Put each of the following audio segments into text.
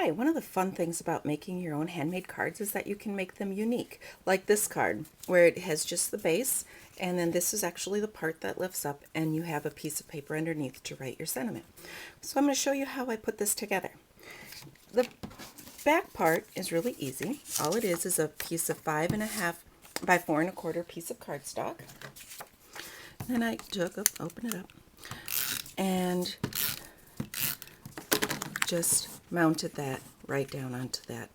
Hi, one of the fun things about making your own handmade cards is that you can make them unique, like this card, where it has just the base, and then this is actually the part that lifts up, and you have a piece of paper underneath to write your sentiment. So I'm going to show you how I put this together. The back part is really easy. All it is a piece of 5.5 by 4.25 piece of cardstock. Then I open it up, and just mounted that right down onto that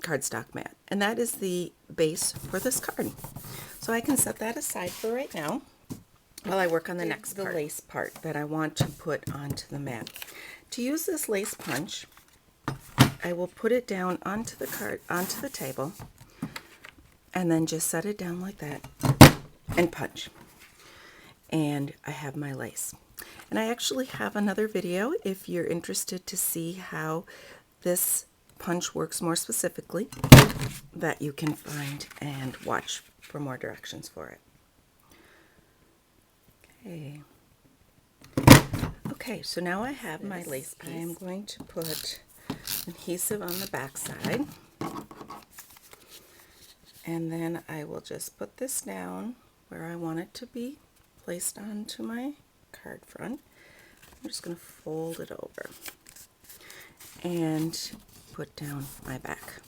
cardstock mat. And that is the base for this card. So I can set that aside for right now while I work on the next part. The lace part that I want to put onto the mat. To use this lace punch, I will put it down onto the table, and then just set it down like that and punch. And I have my lace. And I actually have another video if you're interested to see how this punch works more specifically, that you can find and watch for more directions for it. Okay, so now I have my lace piece. I am going to put adhesive on the back side, and then I will just put this down where I want it to be placed onto my card front. I'm just going to fold it over and put down my back.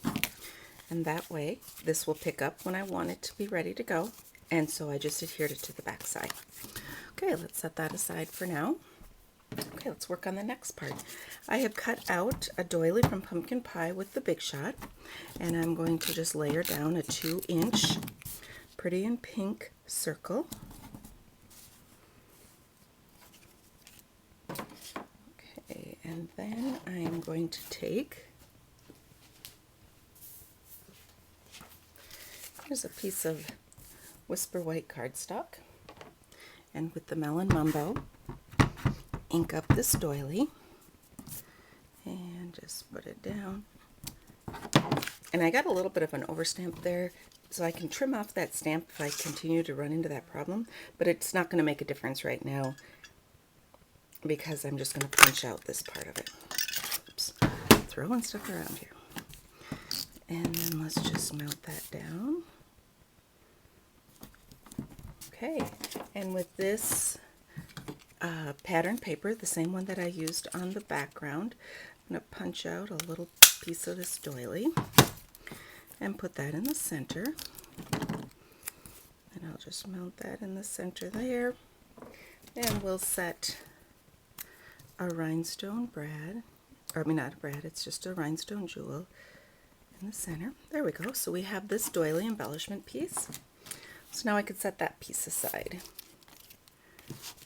And that way this will pick up when I want it to be ready to go, and so I just adhered it to the back side. Okay, let's set that aside for now. Okay, let's work on the next part. I have cut out a doily from Pumpkin Pie with the Big Shot, and I'm going to just layer down a 2-inch Pretty in Pink circle. Okay, and then I'm going to take, here's a piece of Whisper White cardstock, and with the Melon Mumbo, ink up this doily and just put it down. And I got a little bit of an overstamp there, so I can trim off that stamp if I continue to run into that problem, but it's not going to make a difference right now because I'm just going to punch out this part of it. Oops, throwing stuff around here. And then let's just melt that down. Okay, and with this pattern paper, the same one that I used on the background, I'm going to punch out a little piece of this doily and put that in the center. And I'll just mount that in the center there. And we'll set a rhinestone brad, or I mean not a brad, it's just a rhinestone jewel in the center. There we go. So we have this doily embellishment piece. So now I could set that piece aside.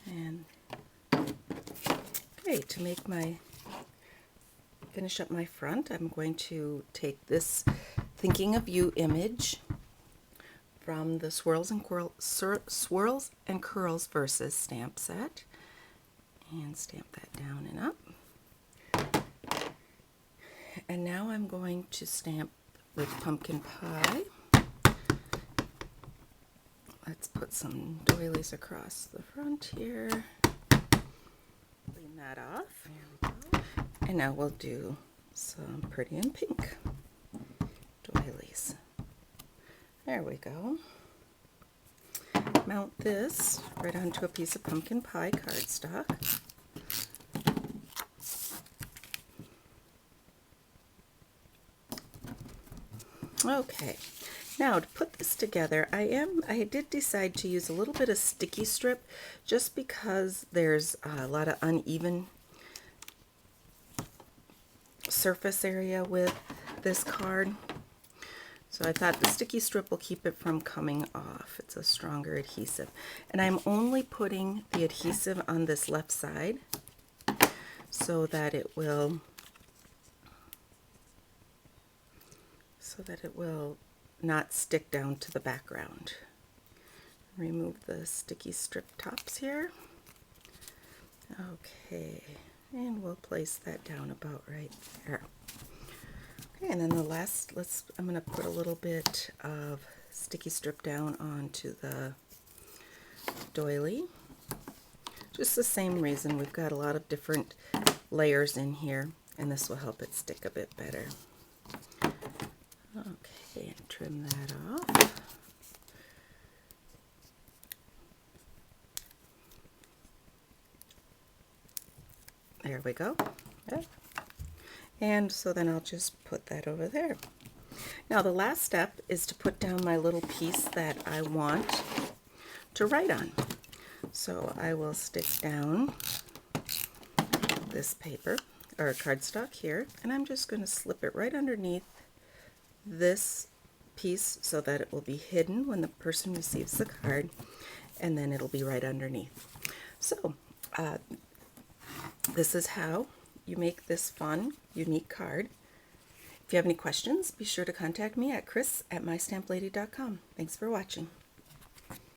And okay, to make finish up my front, I'm going to take this Thinking of You image from the Swirls and Curls Versus stamp set, and stamp that down and up. And now I'm going to stamp with Pumpkin Pie. Let's put some doilies across the front here. Clean that off. There we go. And now we'll do some Pretty in Pink doilies. There we go. Mount this right onto a piece of Pumpkin Pie cardstock. Okay. Now to put this together, I did decide to use a little bit of sticky strip just because there's a lot of uneven surface area with this card. So I thought the sticky strip will keep it from coming off. It's a stronger adhesive. And I'm only putting the adhesive on this left side so that it will not stick down to the background. Remove the sticky strip tops here. Okay, and we'll place that down about right there. Okay, and then the last, I'm going to put a little bit of sticky strip down onto the doily. Just the same reason, we've got a lot of different layers in here, and this will help it stick a bit better. Okay, and trim that off. There we go. Yep. And so then I'll just put that over there. Now the last step is to put down my little piece that I want to write on. So I will stick down this paper or cardstock here, and I'm just going to slip it right underneath this piece so that it will be hidden when the person receives the card, and then it'll be right underneath. So this is how you make this fun, unique card. If you have any questions, be sure to contact me at chris@mystamplady.com. Thanks for watching.